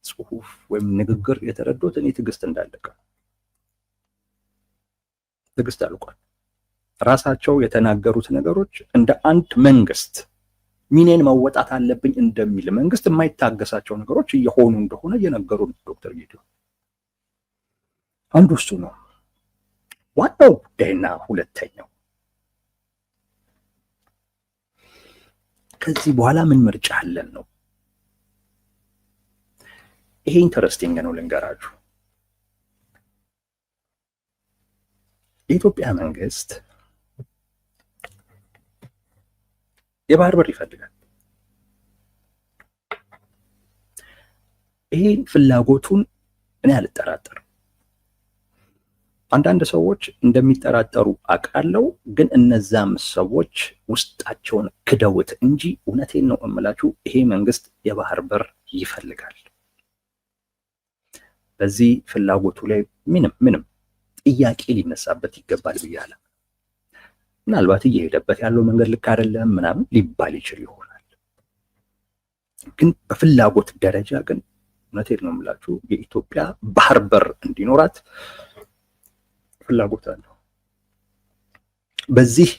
ጽሁፍ ወይም ንግግር የተረዱት እኔ ትዕግስት እንዳለቀ፣ ትዕግስት አልቋል። ራሳቸው የተናገሩት ነገሮች እንደ አንድ መንግስት ሚኔን መወጣት አለብኝ እንደሚል መንግስት የማይታገሳቸው ነገሮች እየሆኑ እንደሆነ እየነገሩ ዶክተር ጌዲዮን አንዱ እሱ ነው ዋናው ጉዳይና ሁለተኛው ከዚህ በኋላ ምን ምርጫ አለን ነው። ይሄ ኢንተረስቲንግ ነው ልንገራችሁ። የኢትዮጵያ መንግስት የባህር በር ይፈልጋል። ይሄን ፍላጎቱን እኔ አልጠራጠርም። አንዳንድ ሰዎች እንደሚጠራጠሩ አውቃለሁ፣ ግን እነዛም ሰዎች ውስጣቸውን ክደውት እንጂ እውነቴን ነው እምላችሁ ይሄ መንግስት የባህር በር ይፈልጋል። በዚህ ፍላጎቱ ላይ ምንም ጥያቄ ሊነሳበት ይገባል ብያለሁ። ምናልባት እየሄደበት ያለው መንገድ ልክ አይደለም ምናምን ሊባል ይችል ይሆናል፣ ግን በፍላጎት ደረጃ ግን እውነቴን ነው የምላችሁ የኢትዮጵያ ባህር በር እንዲኖራት ፍላጎት አለው። በዚህ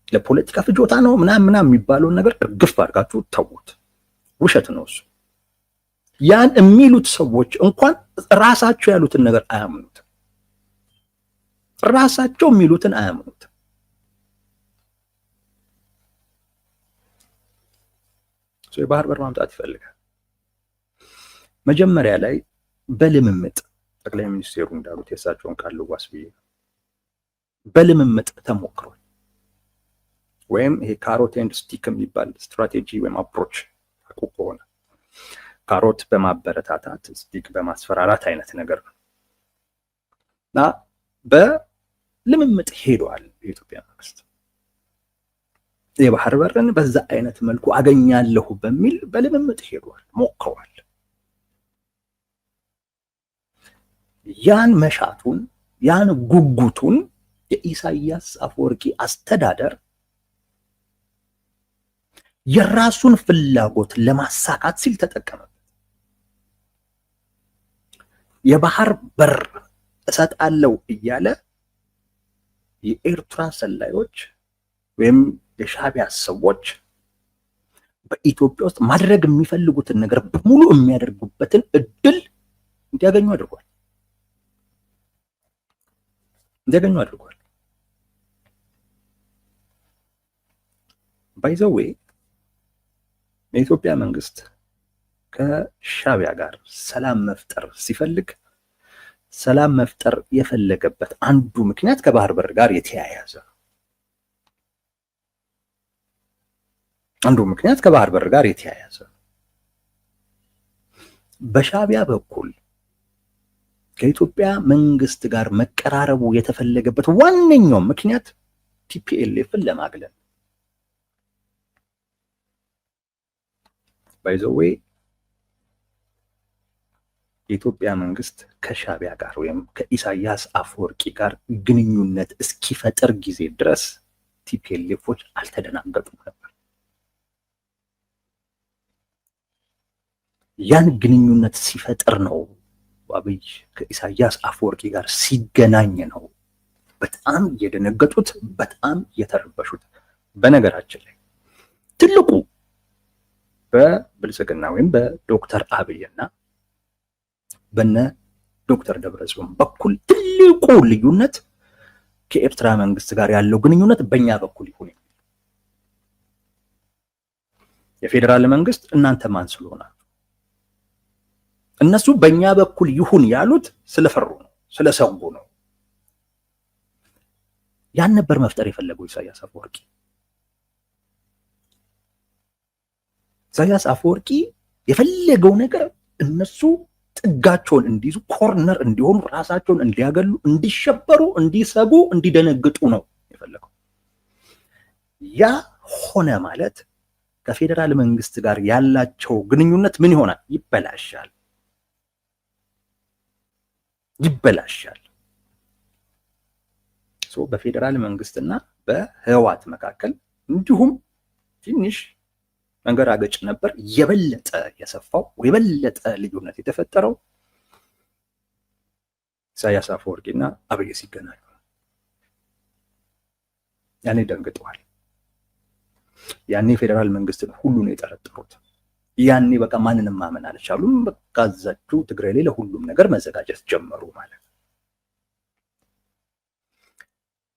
ለፖለቲካ ፍጆታ ነው ምናምን የሚባለውን ነገር እርግፍ አድርጋችሁ ተውት። ውሸት ነው እሱ። ያን የሚሉት ሰዎች እንኳን ራሳቸው ያሉትን ነገር አያምኑትም። ራሳቸው የሚሉትን አያምኑትም። የባህር በር ማምጣት ይፈልጋል። መጀመሪያ ላይ በልምምጥ ጠቅላይ ሚኒስቴሩ እንዳሉት የእሳቸውን ቃል ልዋስ ብዬ በልምምጥ ተሞክሯል። ወይም ይሄ ካሮት ኤንድ ስቲክ የሚባል ስትራቴጂ ወይም አፕሮች ከሆነ ካሮት በማበረታታት ስቲክ በማስፈራራት አይነት ነገር ነው እና በልምምጥ ሄዷል የኢትዮጵያ መንግስት። የባህር በርን በዛ አይነት መልኩ አገኛለሁ በሚል በልምምጥ ሄዷል፣ ሞክሯል። ያን መሻቱን ያን ጉጉቱን የኢሳያስ አፈወርቂ አስተዳደር የራሱን ፍላጎት ለማሳካት ሲል ተጠቀመበት። የባህር በር እሰጣለሁ እያለ የኤርትራ ሰላዮች ወይም የሻዕቢያ ሰዎች በኢትዮጵያ ውስጥ ማድረግ የሚፈልጉትን ነገር በሙሉ የሚያደርጉበትን እድል እንዲያገኙ አድርጓል። ባይዘዌ የኢትዮጵያ መንግስት ከሻዕቢያ ጋር ሰላም መፍጠር ሲፈልግ ሰላም መፍጠር የፈለገበት አንዱ ምክንያት ከባህር በር ጋር የተያያዘ በሻዕቢያ በኩል ከኢትዮጵያ መንግስት ጋር መቀራረቡ የተፈለገበት ዋነኛው ምክንያት ቲፒኤልኤፍን ለማግለል። ባይዘዌ የኢትዮጵያ መንግስት ከሻዕቢያ ጋር ወይም ከኢሳያስ አፈወርቂ ጋር ግንኙነት እስኪፈጠር ጊዜ ድረስ ቲፒኤልኤፎች አልተደናገጡም ነበር። ያን ግንኙነት ሲፈጥር ነው አብይ ከኢሳያስ አፈወርቂ ጋር ሲገናኝ ነው በጣም የደነገጡት፣ በጣም የተረበሹት። በነገራችን ላይ ትልቁ በብልጽግና ወይም በዶክተር አብይና በነ ዶክተር ደብረጽዮን በኩል ትልቁ ልዩነት ከኤርትራ መንግስት ጋር ያለው ግንኙነት በእኛ በኩል ይሁን። የፌዴራል መንግስት እናንተ ማን ስለሆናችሁ? እነሱ በእኛ በኩል ይሁን ያሉት ስለፈሩ ነው፣ ስለሰጉ ነው። ያን ነበር መፍጠር የፈለገው ኢሳያስ አፈወርቂ። ኢሳያስ አፈወርቂ የፈለገው ነገር እነሱ ጥጋቸውን እንዲይዙ፣ ኮርነር እንዲሆኑ፣ ራሳቸውን እንዲያገሉ፣ እንዲሸበሩ፣ እንዲሰጉ፣ እንዲደነግጡ ነው የፈለገው። ያ ሆነ ማለት ከፌዴራል መንግስት ጋር ያላቸው ግንኙነት ምን ይሆናል? ይበላሻል። በፌዴራል መንግስትና በህወሓት መካከል እንዲሁም ትንሽ መንገራገጭ ነበር። የበለጠ የሰፋው የበለጠ ልዩነት የተፈጠረው ኢሳያስ አፈወርቂና አብይ ሲገናኙ፣ ያኔ ደንግጠዋል። ያኔ ፌዴራል መንግስትን ሁሉ ነው የጠረጠሩት። ያኔ በቃ ማንንም ማመን አልቻሉም። በቃ እዛችሁ ትግራይ ላይ ለሁሉም ነገር መዘጋጀት ጀመሩ ማለት ነው።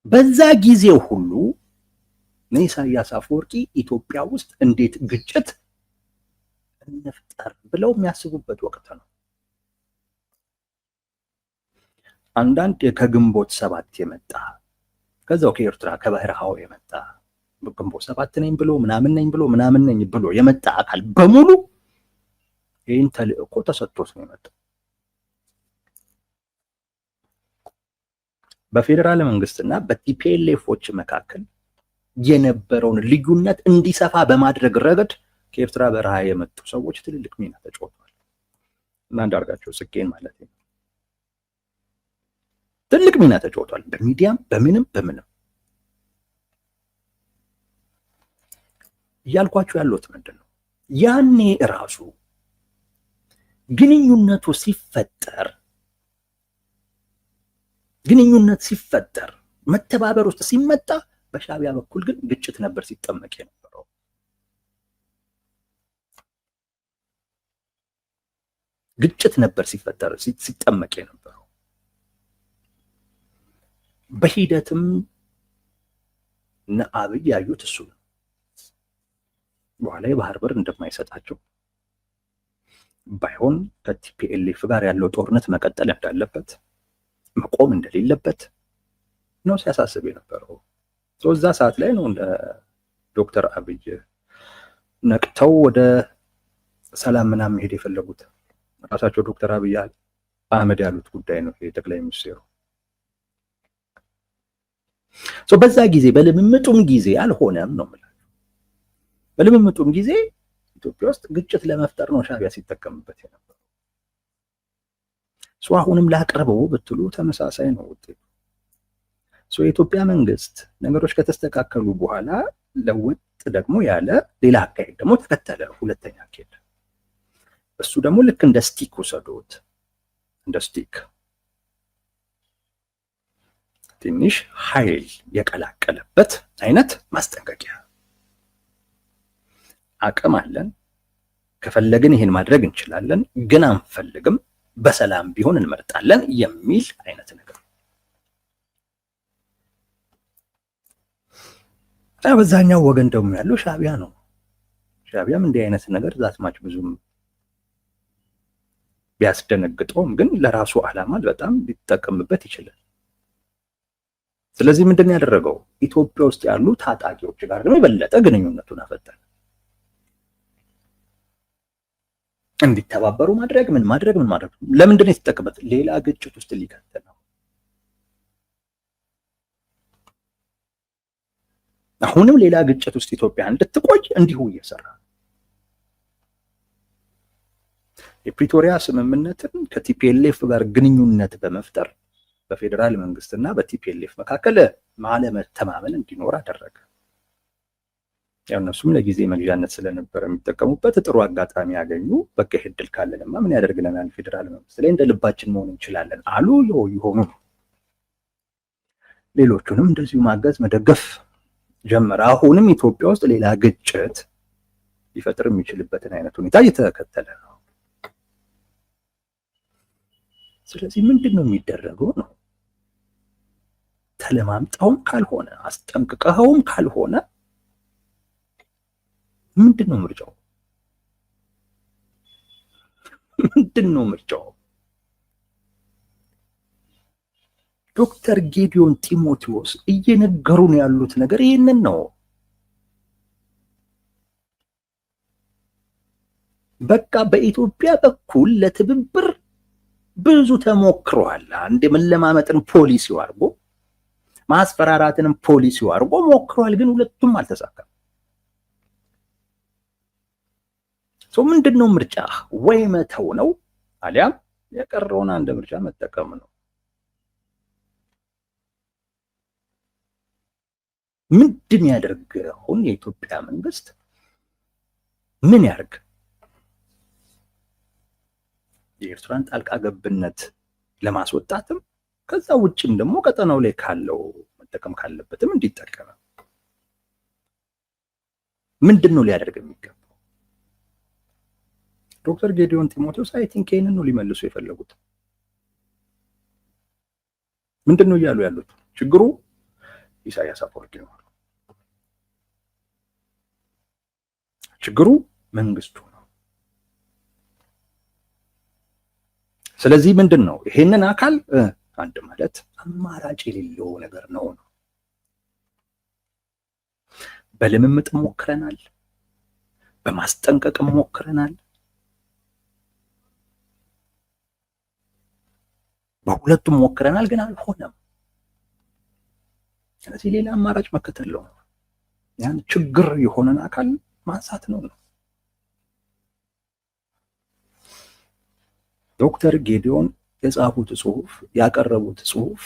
በዛ ጊዜ ሁሉ ኢሳያስ አፈወርቂ ኢትዮጵያ ውስጥ እንዴት ግጭት እንፍጠር ብለው የሚያስቡበት ወቅት ነው። አንዳንድ ከግንቦት ሰባት የመጣ ከዛው ከኤርትራ ከበረሃው የመጣ ግንቦት ሰባት ነኝ ብሎ ምናምን ነኝ ብሎ የመጣ አካል በሙሉ ይህን ተልእኮ ተሰጥቶት ነው የመጣው። በፌዴራል መንግስትና በቲፒኤልኤፎች መካከል የነበረውን ልዩነት እንዲሰፋ በማድረግ ረገድ ከኤርትራ በረሃ የመጡ ሰዎች ትልልቅ ሚና ተጫውተዋል። እና አንዳርጋቸው ጽጌን ማለት ነው ትልቅ ሚና ተጫውተዋል። በሚዲያም በምንም እያልኳቸው ያሉት ምንድን ነው? ያኔ እራሱ ግንኙነት ሲፈጠር መተባበር ውስጥ ሲመጣ በሻዕቢያ በኩል ግን ግጭት ነበር ሲጠመቅ የነበረው። ግጭት ነበር ሲፈጠር ሲጠመቅ የነበረው። በሂደትም እነ አብይ ያዩት እሱ ነው። በኋላ የባህር በር እንደማይሰጣቸው ባይሆን ከቲፒኤልኤፍ ጋር ያለው ጦርነት መቀጠል እንዳለበት መቆም እንደሌለበት ነው ሲያሳስብ የነበረው። እዛ ሰዓት ላይ ነው እንደ ዶክተር አብይ ነቅተው ወደ ሰላም ምናምን መሄድ የፈለጉት። ራሳቸው ዶክተር አብይ አህመድ ያሉት ጉዳይ ነው ይሄ ጠቅላይ ሚኒስትሩ። በዛ ጊዜ በልምምጡም ጊዜ አልሆነም ነው የምላቸው። በልምምጡም ጊዜ ኢትዮጵያ ውስጥ ግጭት ለመፍጠር ነው ሻዕቢያ ሲጠቀምበት የነበረው። አሁንም ላቅርበው ብትሉ ተመሳሳይ ነው ውጤቱ። የኢትዮጵያ መንግስት ነገሮች ከተስተካከሉ በኋላ ለውጥ ደግሞ ያለ ሌላ አካሄድ ደግሞ ተከተለ። ሁለተኛ አካሄድ እሱ ደግሞ ልክ እንደ ስቲክ ውሰዱት፣ እንደ ስቲክ ትንሽ ኃይል የቀላቀለበት አይነት ማስጠንቀቂያ። አቅም አለን፣ ከፈለግን ይሄን ማድረግ እንችላለን፣ ግን አንፈልግም፣ በሰላም ቢሆን እንመርጣለን የሚል አይነት ነገር። በዛኛው ወገን ደግሞ ያለው ሻዕቢያ ነው። ሻዕቢያም እንዲህ አይነት ነገር ዛትማች ብዙም ቢያስደነግጠውም ግን ለራሱ ዓላማ በጣም ሊጠቀምበት ይችላል። ስለዚህ ምንድን ያደረገው ኢትዮጵያ ውስጥ ያሉ ታጣቂዎች ጋር ደግሞ የበለጠ ግንኙነቱን አፈጠነ። እንዲተባበሩ ማድረግ ምን ማድረግ ለምንድን ነው የተጠቀመበት? ሌላ ግጭት ውስጥ ሊከት ነው። አሁንም ሌላ ግጭት ውስጥ ኢትዮጵያ እንድትቆይ እንዲሁ እየሰራ የፕሪቶሪያ ስምምነትን ከቲፒኤልኤፍ ጋር ግንኙነት በመፍጠር በፌዴራል መንግስትና በቲፒኤልኤፍ መካከል አለመተማመን እንዲኖር አደረገ። ያው እነሱም ለጊዜ መግዣነት ስለነበረ የሚጠቀሙበት ጥሩ አጋጣሚ ያገኙ። በቃ ይሄ ዕድል ካለንማ ምን ያደርግልናል ፌዴራል መንግስት ላይ እንደ ልባችን መሆን እንችላለን አሉ። ይሆኑ ሌሎቹንም እንደዚሁ ማገዝ መደገፍ ጀመረ። አሁንም ኢትዮጵያ ውስጥ ሌላ ግጭት ሊፈጥር የሚችልበትን አይነት ሁኔታ እየተከተለ ነው። ስለዚህ ምንድን ነው የሚደረገው ነው? ተለማምጠውም ካልሆነ አስጠንቅቀኸውም ካልሆነ ምንድን ነው ምርጫው? ምንድን ነው ምርጫው? ዶክተር ጌዲዮን ጢሞቴዎስ እየነገሩን ያሉት ነገር ይህንን ነው። በቃ በኢትዮጵያ በኩል ለትብብር ብዙ ተሞክሯል። አንድ የመለማመጥን ፖሊሲው አድርጎ ማስፈራራትንም ፖሊሲው አድርጎ ሞክሯል፣ ግን ሁለቱም አልተሳካም። ምንድን ነው ምርጫ? ወይ መተው ነው አሊያም የቀረውን አንድ ምርጫ መጠቀም ነው። ምንድን ያደርግ? አሁን የኢትዮጵያ መንግስት ምን ያርግ? የኤርትራን ጣልቃ ገብነት ለማስወጣትም ከዛ ውጭም ደግሞ ቀጠናው ላይ ካለው መጠቀም ካለበትም እንዲጠቀም ምንድን ነው ሊያደርግ የሚገባው? ዶክተር ጌዲዮን ጢሞቴዎስ አይ ቲንክ ይሄንን ነው ሊመልሱ የፈለጉት። ምንድን ነው እያሉ ያሉት? ችግሩ ኢሳያስ አፈወርቂ ነው። ችግሩ መንግስቱ ነው። ስለዚህ ምንድን ነው ይሄንን አካል አንድ ማለት አማራጭ የሌለው ነገር ነው። በልምምጥ ሞክረናል፣ በማስጠንቀቅ ሞክረናል፣ በሁለቱም ሞክረናል፣ ግን አልሆነም። ስለዚህ ሌላ አማራጭ መከተል ነው። ያን ችግር የሆነን አካል ማንሳት ነው። ዶክተር ጌዲዮን የጻፉት ጽሁፍ ያቀረቡት ጽሁፍ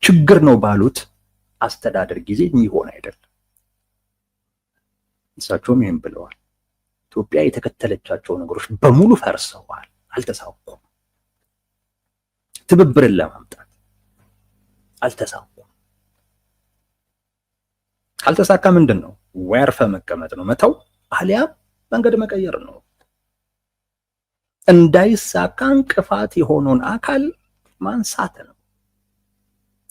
ችግር ነው ባሉት አስተዳደር ጊዜ የሚሆን አይደለም። እሳቸውም ይህን ብለዋል። ኢትዮጵያ የተከተለቻቸው ነገሮች በሙሉ ፈርሰዋል፣ አልተሳኩም። ትብብርን ለማምጣት አልተሳኩም። ካልተሳካ ምንድን ነው? ወይ አርፈ መቀመጥ ነው መተው፣ አሊያም መንገድ መቀየር ነው። እንዳይሳካ እንቅፋት የሆነውን አካል ማንሳት ነው።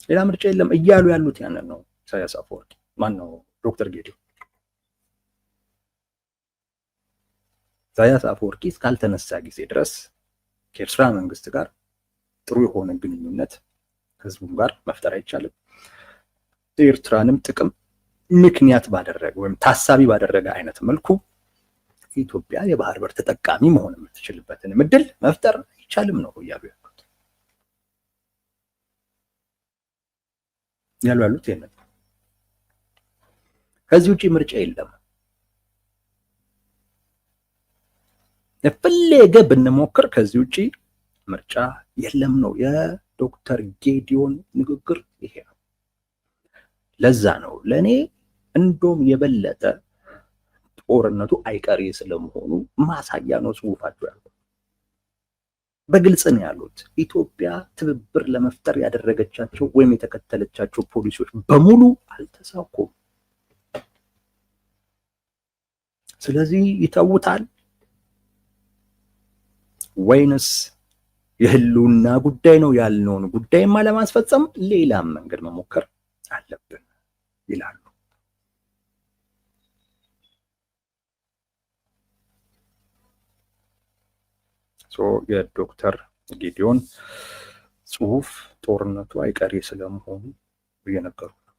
ሌላ ምርጫ የለም እያሉ ያሉት ያንን ነው። ኢሳያስ አፈወርቂ ማን ነው? ዶክተር ጌዲዮን ኢሳያስ አፈወርቂ እስካልተነሳ ጊዜ ድረስ ከኤርትራ መንግስት ጋር ጥሩ የሆነ ግንኙነት ህዝቡም ጋር መፍጠር አይቻልም። የኤርትራንም ጥቅም ምክንያት ባደረገ ወይም ታሳቢ ባደረገ አይነት መልኩ ኢትዮጵያ የባህር በር ተጠቃሚ መሆን የምትችልበትን እድል መፍጠር አይቻልም ነው እያሉ ያሉት ይሄንን። ከዚህ ውጪ ምርጫ የለም። የፈለገ ብንሞክር ከዚህ ውጪ ምርጫ የለም ነው የዶክተር ጌዲዮን ንግግር ይሄ ነው። ለዛ ነው ለኔ እንደውም የበለጠ ጦርነቱ አይቀሬ ስለመሆኑ ማሳያ ነው ጽሁፋቸው ያሉት። በግልጽ ነው ያሉት። ኢትዮጵያ ትብብር ለመፍጠር ያደረገቻቸው ወይም የተከተለቻቸው ፖሊሲዎች በሙሉ አልተሳኩም። ስለዚህ ይተውታል ወይንስ የህልውና ጉዳይ ነው ያልነውን ጉዳይማ ለማስፈጸም ሌላም መንገድ መሞከር አለብን ይላሉ። የዶክተር ጌዲዮን ጽሁፍ ጦርነቱ አይቀሬ ስለመሆኑ እየነገሩ ነው።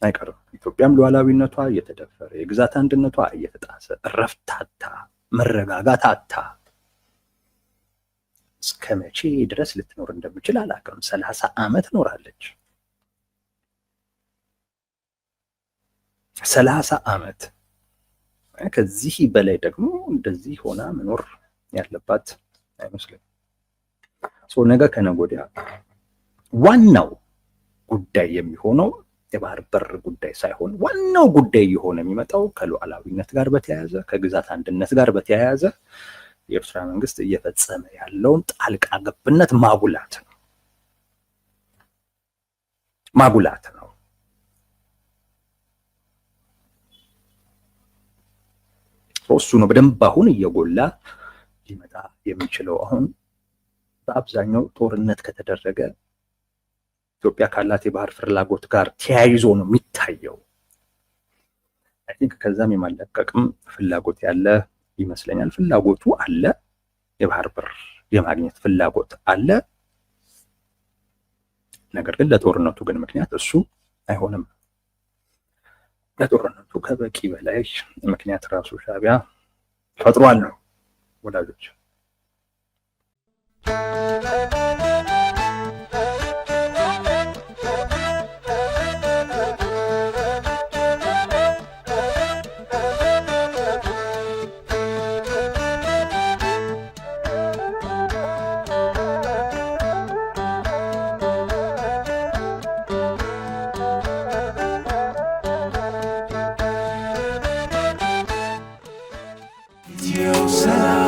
አይቀርም። ኢትዮጵያም ሉዓላዊነቷ እየተደፈረ የግዛት አንድነቷ እየተጣሰ ረፍታታ መረጋጋት አታ እስከ መቼ ድረስ ልትኖር እንደምችል አላውቅም። 30 ዓመት ኖራለች። 30 ዓመት ከዚህ በላይ ደግሞ እንደዚህ ሆና መኖር ያለባት አይመስልም። ነገ ከነገ ወዲያ ዋናው ጉዳይ የሚሆነው የባህር በር ጉዳይ ሳይሆን ዋናው ጉዳይ የሆነ የሚመጣው ከሉዓላዊነት ጋር በተያያዘ ከግዛት አንድነት ጋር በተያያዘ የኤርትራ መንግስት እየፈጸመ ያለውን ጣልቃ ገብነት ማጉላት ነው። እሱ ነው በደንብ አሁን እየጎላ ሊመጣ የሚችለው። አሁን በአብዛኛው ጦርነት ከተደረገ ኢትዮጵያ ካላት የባህር ፍላጎት ጋር ተያይዞ ነው የሚታየው። አይ ቲንክ ከዛም የማለቀቅም ፍላጎት ያለ ይመስለኛል። ፍላጎቱ አለ፣ የባህር በር የማግኘት ፍላጎት አለ። ነገር ግን ለጦርነቱ ግን ምክንያት እሱ አይሆንም። ለጦርነቱ ከበቂ በላይ ምክንያት ራሱ ሻዕቢያ ፈጥሯል ነው ወዳጆች። Yo